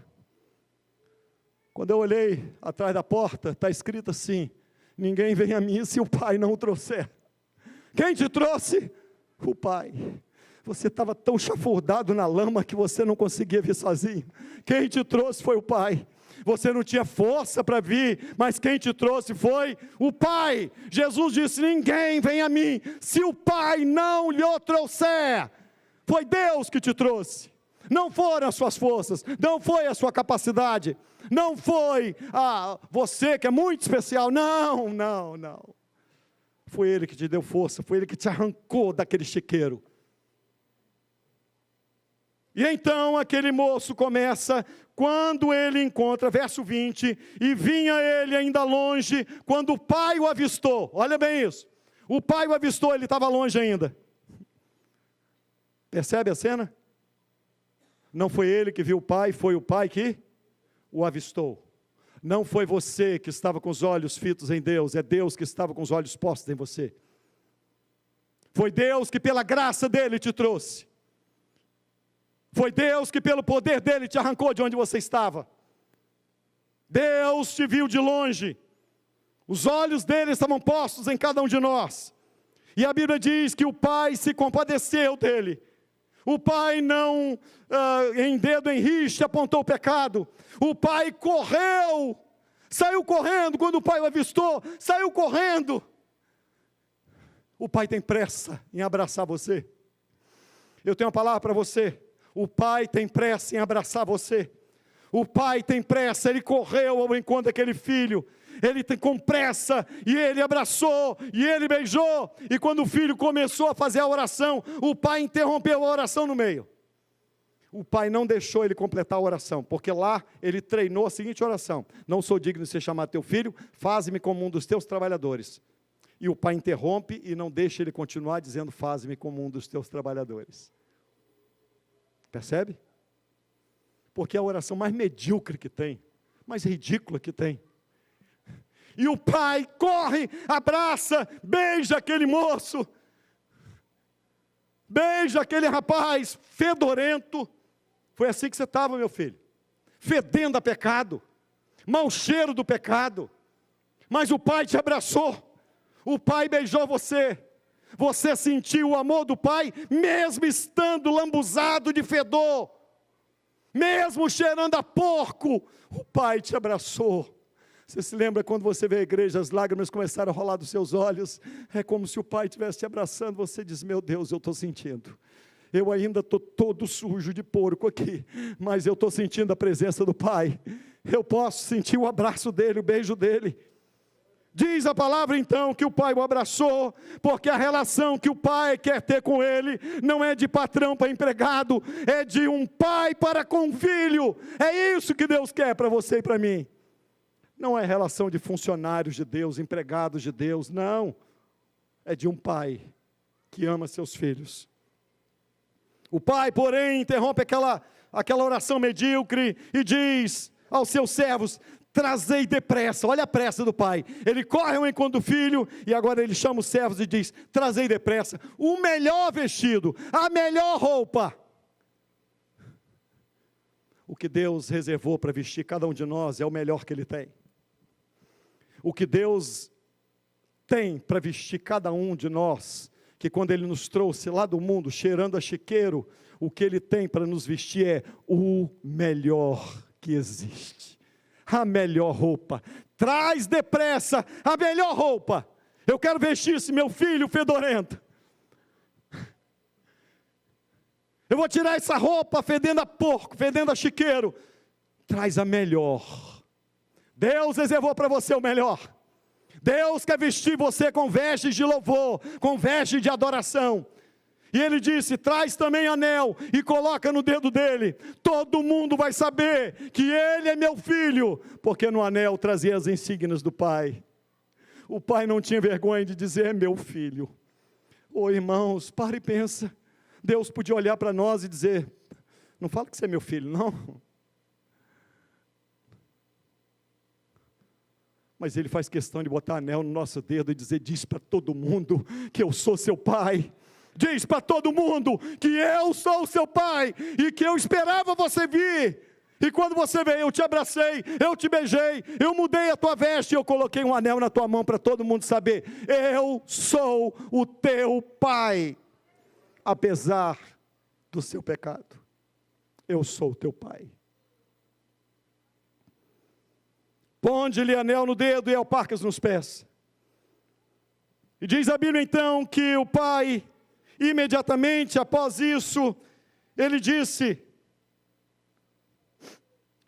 Quando eu olhei atrás da porta, está escrito assim, ninguém vem a mim se o Pai não o trouxer. Quem te trouxe? O Pai. Você estava tão chafurdado na lama que você não conseguia vir sozinho. Quem te trouxe foi o Pai. Você não tinha força para vir, mas quem te trouxe foi o Pai. Jesus disse, ninguém vem a mim se o Pai não lhe o trouxer. Foi Deus que te trouxe. Não foram as suas forças, não foi a sua capacidade, não foi você que é muito especial, não. Foi Ele que te deu força, foi Ele que te arrancou daquele chiqueiro. E então aquele moço começa, quando ele encontra, verso 20, e vinha ele ainda longe, quando o pai o avistou, olha bem isso, o pai o avistou, ele estava longe ainda. Percebe a cena? Não foi ele que viu o pai, foi o pai que o avistou. Não foi você que estava com os olhos fitos em Deus, é Deus que estava com os olhos postos em você. Foi Deus que pela graça dele te trouxe. Foi Deus que pelo poder dele te arrancou de onde você estava. Deus te viu de longe. Os olhos dele estavam postos em cada um de nós. E a Bíblia diz que o Pai se compadeceu dele. O Pai não, em dedo em rixa, apontou o pecado. O Pai correu, saiu correndo, quando o Pai o avistou, saiu correndo. O Pai tem pressa em abraçar você. Eu tenho uma palavra para você. O Pai tem pressa em abraçar você. O Pai tem pressa, Ele correu ao encontro daquele filho. Ele tem com pressa, e ele abraçou, e ele beijou. E quando o filho começou a fazer a oração, o pai interrompeu a oração no meio. O pai não deixou ele completar a oração, porque lá ele treinou a seguinte oração: não sou digno de ser chamado teu filho, faze-me como um dos teus trabalhadores. E o pai interrompe e não deixa ele continuar dizendo, faze-me como um dos teus trabalhadores. Percebe? Porque é a oração mais medíocre que tem, mais ridícula que tem. E o pai corre, abraça, beija aquele moço, beija aquele rapaz fedorento. Foi assim que você estava, meu filho, fedendo a pecado, mau cheiro do pecado. Mas o pai te abraçou, o pai beijou você. Você sentiu o amor do pai, mesmo estando lambuzado de fedor, mesmo cheirando a porco, o pai te abraçou. Você se lembra quando você veio à igreja, as lágrimas começaram a rolar dos seus olhos, é como se o pai estivesse te abraçando, você diz, meu Deus, eu estou sentindo, eu ainda estou todo sujo de porco aqui, mas eu estou sentindo a presença do pai, eu posso sentir o abraço dele, o beijo dele. Diz a palavra então que o pai o abraçou, porque a relação que o pai quer ter com ele, não é de patrão para empregado, é de um pai para com um filho, é isso que Deus quer para você e para mim. Não é relação de funcionários de Deus, empregados de Deus, não. É de um pai que ama seus filhos. O pai, porém, interrompe aquela oração medíocre e diz aos seus servos, trazei depressa. Olha a pressa do pai. Ele corre ao encontro do filho e agora ele chama os servos e diz, trazei depressa o melhor vestido, a melhor roupa. O que Deus reservou para vestir cada um de nós é o melhor que Ele tem. O que Deus tem para vestir cada um de nós, que quando Ele nos trouxe lá do mundo, cheirando a chiqueiro, o que Ele tem para nos vestir é o melhor que existe. A melhor roupa. Traz depressa a melhor roupa. Eu quero vestir esse meu filho fedorento. Eu vou tirar essa roupa fedendo a porco, fedendo a chiqueiro. Traz a melhor. Deus reservou para você o melhor. Deus quer vestir você com vestes de louvor, com vestes de adoração. E Ele disse, traz também anel e coloca no dedo dele. Todo mundo vai saber que ele é meu filho, porque no anel trazia as insígnias do pai. O pai não tinha vergonha de dizer, é meu filho. Ô irmãos, para e pensa. Deus podia olhar para nós e dizer, não fala que você é meu filho, não. Mas Ele faz questão de botar anel no nosso dedo e dizer, diz para todo mundo que eu sou seu pai. diz para todo mundo que eu sou o seu pai e que eu esperava você vir. E quando você veio, eu te abracei, eu te beijei, eu mudei a tua veste e eu coloquei um anel na tua mão para todo mundo saber: eu sou o teu pai, apesar do seu pecado. Eu sou o teu pai. Ponde-lhe anel no dedo e alparcas nos pés. E diz a Bíblia então que o pai, imediatamente após isso, ele disse,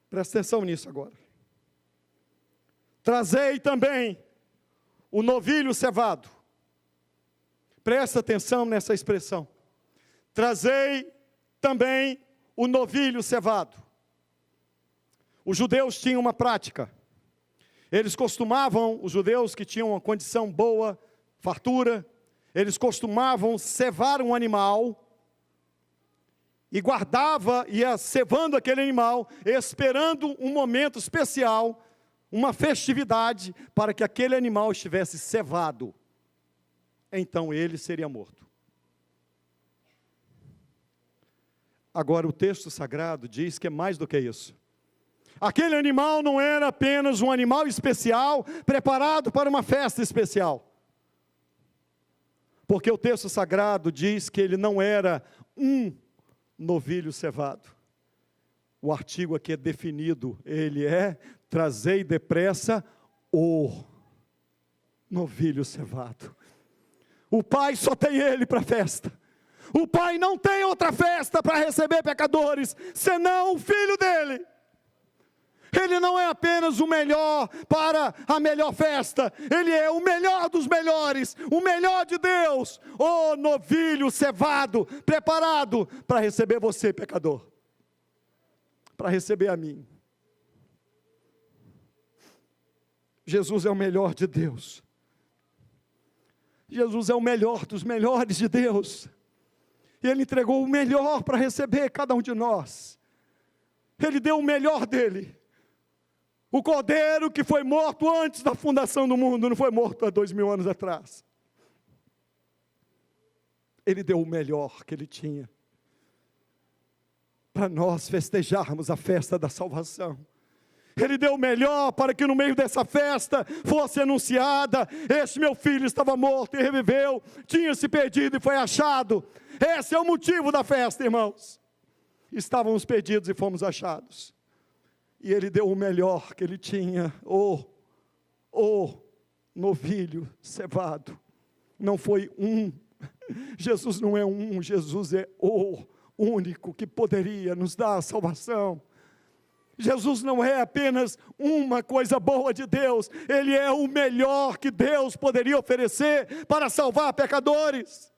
presta atenção nisso agora: trazei também o novilho cevado. Presta atenção nessa expressão. Trazei também o novilho cevado. Os judeus tinham uma prática. Eles costumavam, os judeus que tinham uma condição boa, fartura, eles costumavam cevar um animal e ia cevando aquele animal, esperando um momento especial, uma festividade, para que aquele animal estivesse cevado. Então ele seria morto. Agora o texto sagrado diz que é mais do que isso. Aquele animal não era apenas um animal especial, preparado para uma festa especial. Porque o texto sagrado diz que ele não era um novilho cevado. O artigo aqui é definido, ele é: trazei depressa o novilho cevado. O pai só tem ele para a festa. O pai não tem outra festa para receber pecadores, senão o filho dele. Ele não é apenas o melhor para a melhor festa, ele é o melhor dos melhores, o melhor de Deus, o novilho cevado, preparado para receber você, pecador, para receber a mim. Jesus é o melhor de Deus. Jesus é o melhor dos melhores de Deus. E Ele entregou o melhor para receber cada um de nós. Ele deu o melhor dele. O cordeiro que foi morto antes da fundação do mundo, não foi morto há 2000 anos atrás. Ele deu o melhor que ele tinha, para nós festejarmos a festa da salvação. Ele deu o melhor para que no meio dessa festa fosse anunciada: este meu filho estava morto e reviveu, tinha se perdido e foi achado. Esse é o motivo da festa, irmãos. Estávamos perdidos e fomos achados. E ele deu o melhor que ele tinha, o novilho cevado. Não foi um. Jesus não é um, Jesus é o único que poderia nos dar a salvação. Jesus não é apenas uma coisa boa de Deus, Ele é o melhor que Deus poderia oferecer para salvar pecadores.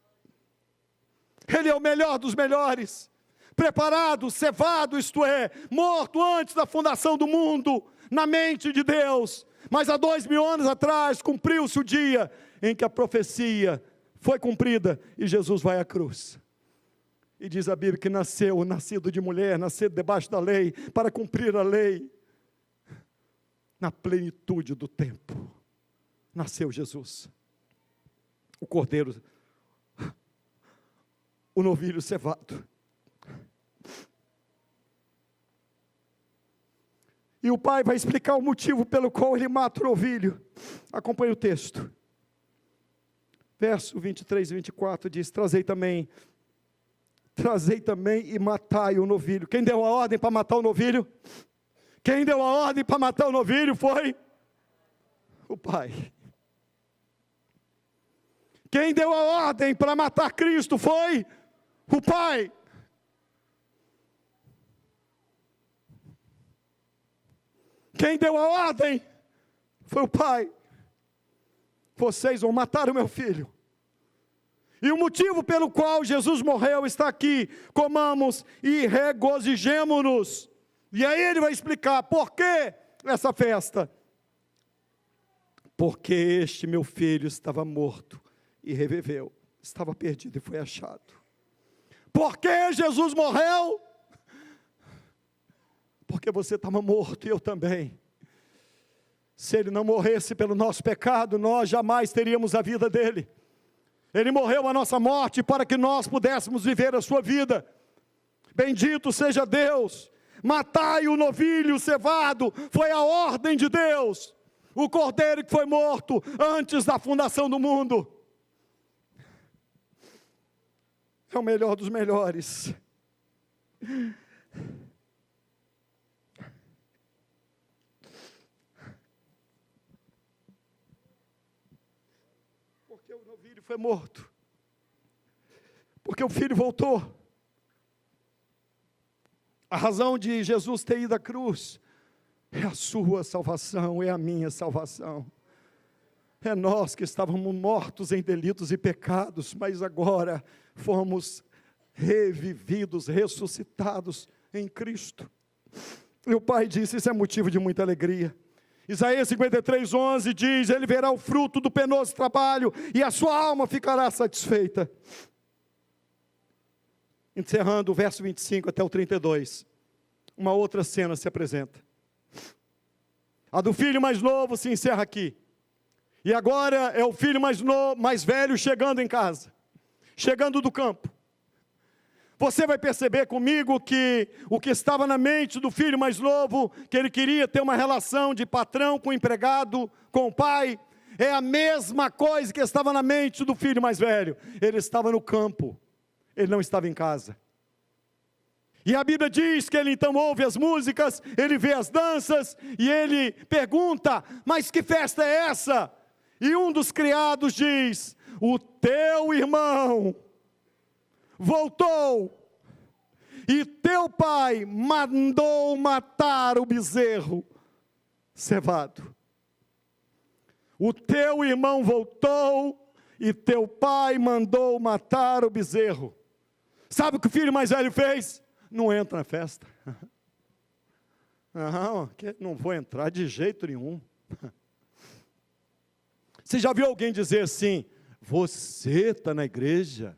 Ele é o melhor dos melhores, preparado, cevado, isto é, morto antes da fundação do mundo, na mente de Deus. Mas há 2000 anos atrás, cumpriu-se o dia em que a profecia foi cumprida e Jesus vai à cruz. E diz a Bíblia que nascido de mulher, nascido debaixo da lei, para cumprir a lei, na plenitude do tempo, nasceu Jesus, o cordeiro, o novilho cevado. E o pai vai explicar o motivo pelo qual ele mata o novilho. Acompanhe o texto. Verso 23 e 24 diz: trazei também e matai o novilho. Quem deu a ordem para matar o novilho? Quem deu a ordem para matar o novilho foi o pai. Quem deu a ordem para matar Cristo foi o pai. Quem deu a ordem foi o pai. Vocês vão matar o meu filho. E o motivo pelo qual Jesus morreu está aqui: comamos e regozijemo-nos. E aí ele vai explicar por que essa festa. Porque este meu filho estava morto e reviveu, estava perdido e foi achado. Por que Jesus morreu? Porque você estava morto e eu também. Se ele não morresse pelo nosso pecado, nós jamais teríamos a vida dele. Ele morreu a nossa morte para que nós pudéssemos viver a sua vida. Bendito seja Deus. Matai o novilho cevado, foi a ordem de Deus. O cordeiro que foi morto antes da fundação do mundo. É o melhor dos melhores. Porque o novilho foi morto. Porque o filho voltou. A razão de Jesus ter ido à cruz é a sua salvação, é a minha salvação. É nós que estávamos mortos em delitos e pecados, mas agora fomos revividos, ressuscitados em Cristo. E o Pai disse, isso é motivo de muita alegria. Isaías 53:11 diz, ele verá o fruto do penoso trabalho e a sua alma ficará satisfeita. Encerrando o verso 25 até o 32, uma outra cena se apresenta. A do filho mais novo se encerra aqui. E agora é o filho mais velho chegando em casa, chegando do campo. Você vai perceber comigo que o que estava na mente do filho mais novo, que ele queria ter uma relação de patrão com o empregado, com o pai, é a mesma coisa que estava na mente do filho mais velho. Ele estava no campo, ele não estava em casa. E a Bíblia diz que ele então ouve as músicas, ele vê as danças, e ele pergunta, mas que festa é essa? E um dos criados diz, o teu irmão voltou, e teu pai mandou matar o bezerro cevado. O teu irmão voltou, e teu pai mandou matar o bezerro. Sabe o que o filho mais velho fez? Não entra na festa. Não vou entrar de jeito nenhum. Você já viu alguém dizer assim, você está na igreja?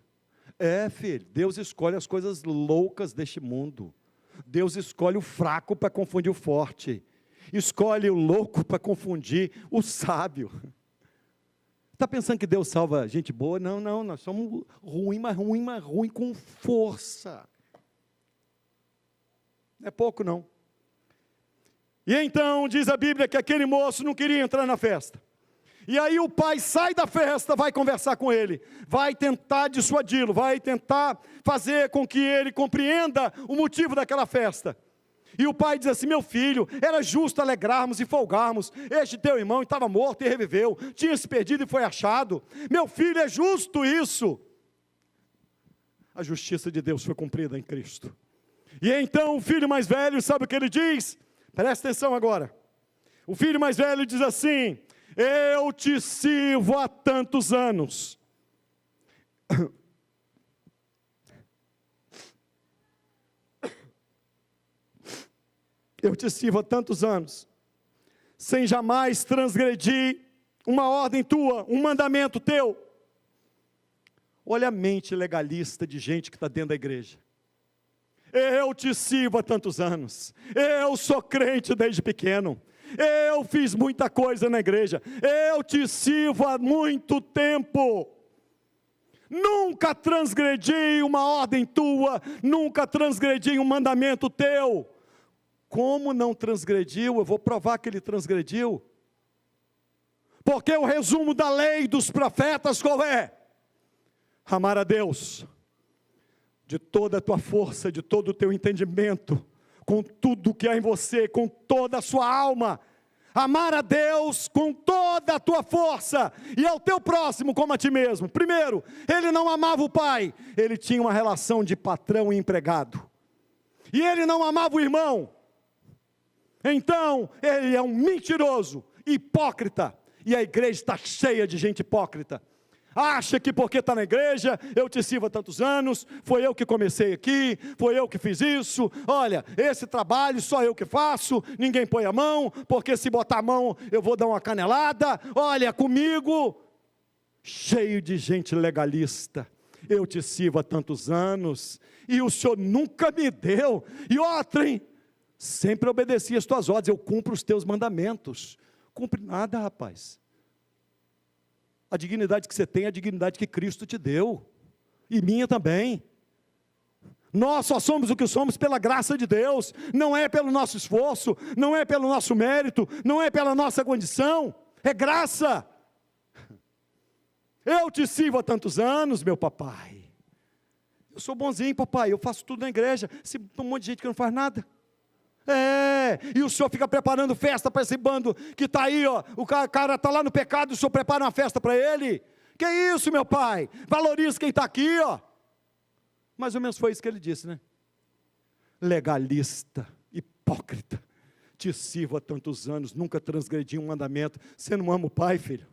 É, filho, Deus escolhe as coisas loucas deste mundo. Deus escolhe o fraco para confundir o forte. Escolhe o louco para confundir o sábio. Está pensando que Deus salva gente boa? Não, nós somos ruim, mas ruim com força. Não é pouco não. E então diz a Bíblia que aquele moço não queria entrar na festa. E aí o pai sai da festa, vai conversar com ele, vai tentar dissuadi-lo, vai tentar fazer com que ele compreenda o motivo daquela festa. E o pai diz assim, meu filho, era justo alegrarmos e folgarmos, este teu irmão estava morto e reviveu, tinha se perdido e foi achado, meu filho, é justo isso. A justiça de Deus foi cumprida em Cristo. E então o filho mais velho, sabe o que ele diz? Presta atenção agora. O filho mais velho diz assim, eu te sirvo há tantos anos. Eu te sirvo há tantos anos, sem jamais transgredir uma ordem tua, um mandamento teu. Olha a mente legalista de gente que está dentro da igreja. Eu te sirvo há tantos anos, eu sou crente desde pequeno, eu fiz muita coisa na igreja, eu te sirvo há muito tempo, nunca transgredi uma ordem tua, nunca transgredi um mandamento teu. Como não transgrediu? Eu vou provar que ele transgrediu, porque o resumo da lei dos profetas qual é? Amar a Deus de toda a tua força, de todo o teu entendimento, com tudo que há em você, com toda a sua alma, amar a Deus com toda a tua força, e ao teu próximo como a ti mesmo. Primeiro, ele não amava o pai, ele tinha uma relação de patrão e empregado, e ele não amava o irmão, então ele é um mentiroso, hipócrita, e a igreja está cheia de gente hipócrita. Acha que porque está na igreja, eu te sirvo há tantos anos, foi eu que comecei aqui, foi eu que fiz isso, olha, esse trabalho só eu que faço, ninguém põe a mão, porque se botar a mão eu vou dar uma canelada, olha, comigo, cheio de gente legalista, eu te sirvo há tantos anos, e o Senhor nunca me deu, e outra, hein, sempre obedeci as tuas ordens, eu cumpro os teus mandamentos. Cumpre nada, rapaz. A dignidade que você tem é a dignidade que Cristo te deu, e minha também. Nós só somos o que somos pela graça de Deus, não é pelo nosso esforço, não é pelo nosso mérito, não é pela nossa condição, é graça. Eu te sirvo há tantos anos, meu papai. Eu sou bonzinho, papai, eu faço tudo na igreja. Tem um monte de gente que não faz nada. E o senhor fica preparando festa para esse bando que está aí, ó. O cara está lá no pecado, o senhor prepara uma festa para ele. Que isso, meu pai? Valoriza quem está aqui, ó. Mais ou menos foi isso que ele disse, né? Legalista, hipócrita, te sirvo há tantos anos, nunca transgredi um mandamento. Você não ama o pai, filho?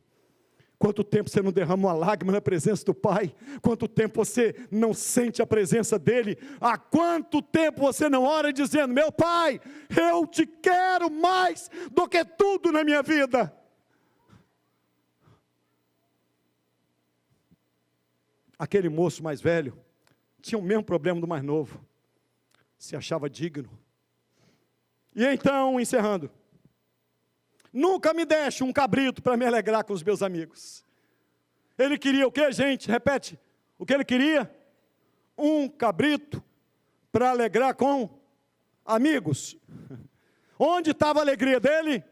Quanto tempo você não derrama uma lágrima na presença do Pai? Quanto tempo você não sente a presença dEle? Há quanto tempo você não ora dizendo, meu Pai, eu te quero mais do que tudo na minha vida? Aquele moço mais velho tinha o mesmo problema do mais novo, se achava digno. E então, encerrando, nunca me deixe um cabrito para me alegrar com os meus amigos. Ele queria o que, gente? Repete. O que ele queria? Um cabrito para alegrar com amigos. Onde estava a alegria dele?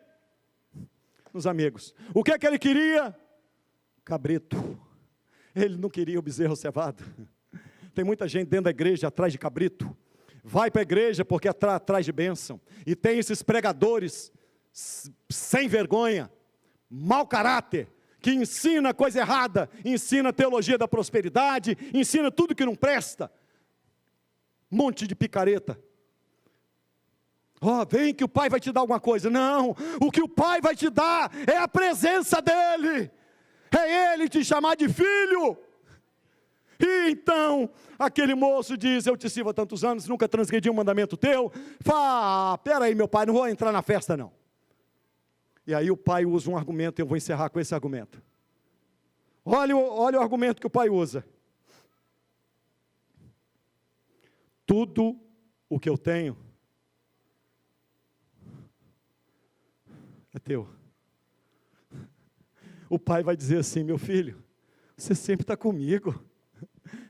Nos amigos. O que é que ele queria? Cabrito. Ele não queria o bezerro cevado. Tem muita gente dentro da igreja atrás de cabrito. Vai para a igreja porque atrás de bênção. E tem esses pregadores sem vergonha, mau caráter, que ensina coisa errada, ensina a teologia da prosperidade, ensina tudo que não presta, monte de picareta. Vem que o Pai vai te dar alguma coisa. Não, o que o Pai vai te dar é a presença dEle, é Ele te chamar de filho. E então, aquele moço diz, eu te sirvo há tantos anos, nunca transgredi um mandamento teu. Peraí, meu pai, não vou entrar na festa não. E aí o pai usa um argumento, eu vou encerrar com esse argumento. Olha o argumento que o pai usa. Tudo o que eu tenho é teu. O pai vai dizer assim, meu filho, você sempre está comigo,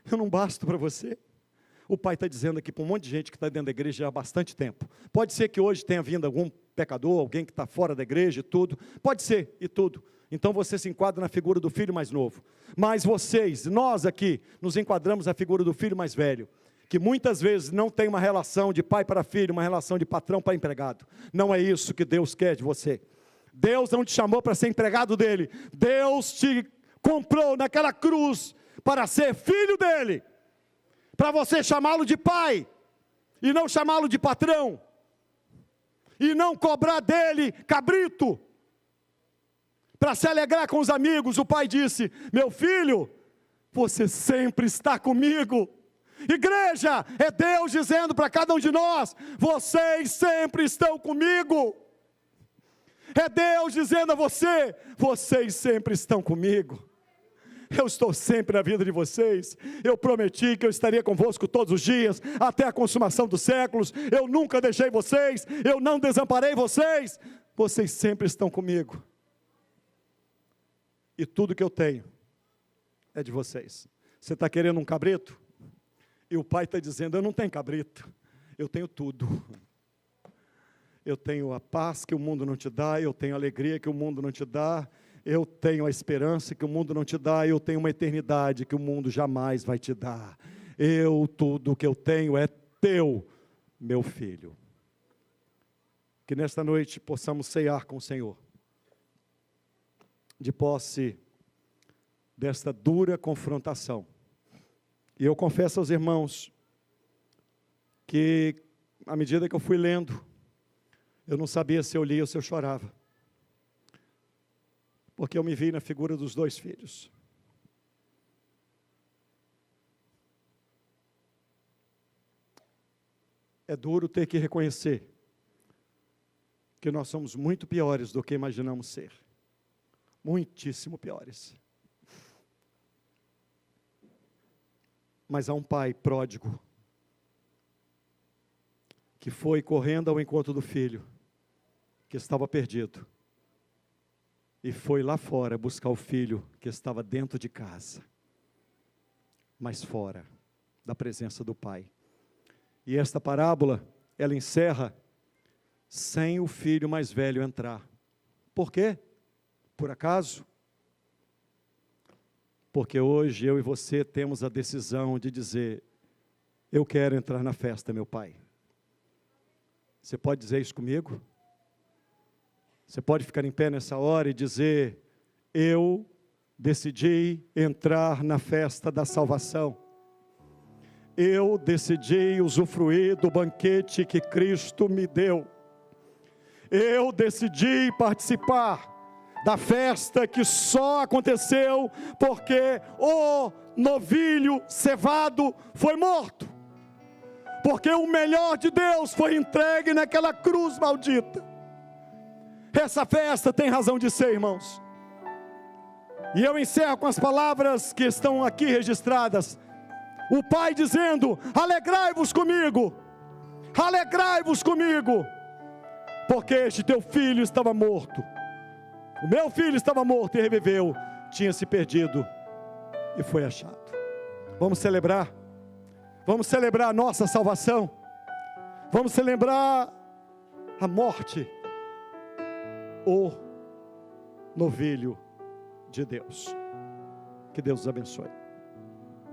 eu não basto para você. O pai está dizendo aqui para um monte de gente que está dentro da igreja há bastante tempo. Pode ser que hoje tenha vindo algum pecador, alguém que está fora da igreja e tudo. Pode ser, e tudo. Então você se enquadra na figura do filho mais novo. Mas vocês, nós aqui, nos enquadramos na figura do filho mais velho. Que muitas vezes não tem uma relação de pai para filho, uma relação de patrão para empregado. Não é isso que Deus quer de você. Deus não te chamou para ser empregado dele. Deus te comprou naquela cruz para ser filho dele. Para você chamá-lo de pai, e não chamá-lo de patrão, e não cobrar dele cabrito, para se alegrar com os amigos. O pai disse, meu filho, você sempre está comigo. Igreja, é Deus dizendo para cada um de nós, vocês sempre estão comigo. É Deus dizendo a você, vocês sempre estão comigo. Eu estou sempre na vida de vocês. Eu prometi que eu estaria convosco todos os dias, até a consumação dos séculos. Eu nunca deixei vocês, eu não desamparei vocês. Vocês sempre estão comigo. E tudo que eu tenho é de vocês. Você está querendo um cabrito? E o pai está dizendo, eu não tenho cabrito, eu tenho tudo. Eu tenho a paz que o mundo não te dá, eu tenho a alegria que o mundo não te dá, eu tenho a esperança que o mundo não te dá, eu tenho uma eternidade que o mundo jamais vai te dar. Tudo o que eu tenho é teu, meu filho. Que nesta noite possamos ceiar com o Senhor, de posse desta dura confrontação. E eu confesso aos irmãos, que à medida que eu fui lendo, eu não sabia se eu lia ou se eu chorava. Porque eu me vi na figura dos dois filhos. É duro ter que reconhecer que nós somos muito piores do que imaginamos ser. Muitíssimo piores. Mas há um pai pródigo que foi correndo ao encontro do filho que estava perdido. e foi lá fora buscar o filho que estava dentro de casa, mas fora da presença do pai. E esta parábola, ela encerra sem o filho mais velho entrar. Por quê? Por acaso? Porque hoje eu e você temos a decisão de dizer: eu quero entrar na festa, meu pai. Você pode dizer isso comigo? Você pode ficar em pé nessa hora e dizer: eu decidi entrar na festa da salvação. Eu decidi usufruir do banquete que Cristo me deu. Eu decidi participar da festa que só aconteceu porque o novilho cevado foi morto. Porque o melhor de Deus foi entregue naquela cruz maldita. Essa festa tem razão de ser, irmãos. E eu encerro com as palavras que estão aqui registradas. O pai dizendo: alegrai-vos comigo, alegrai-vos comigo, porque este teu filho estava morto. O meu filho estava morto e reviveu, tinha se perdido e foi achado. Vamos celebrar a nossa salvação, vamos celebrar a morte, o novilho de Deus. Que Deus os abençoe.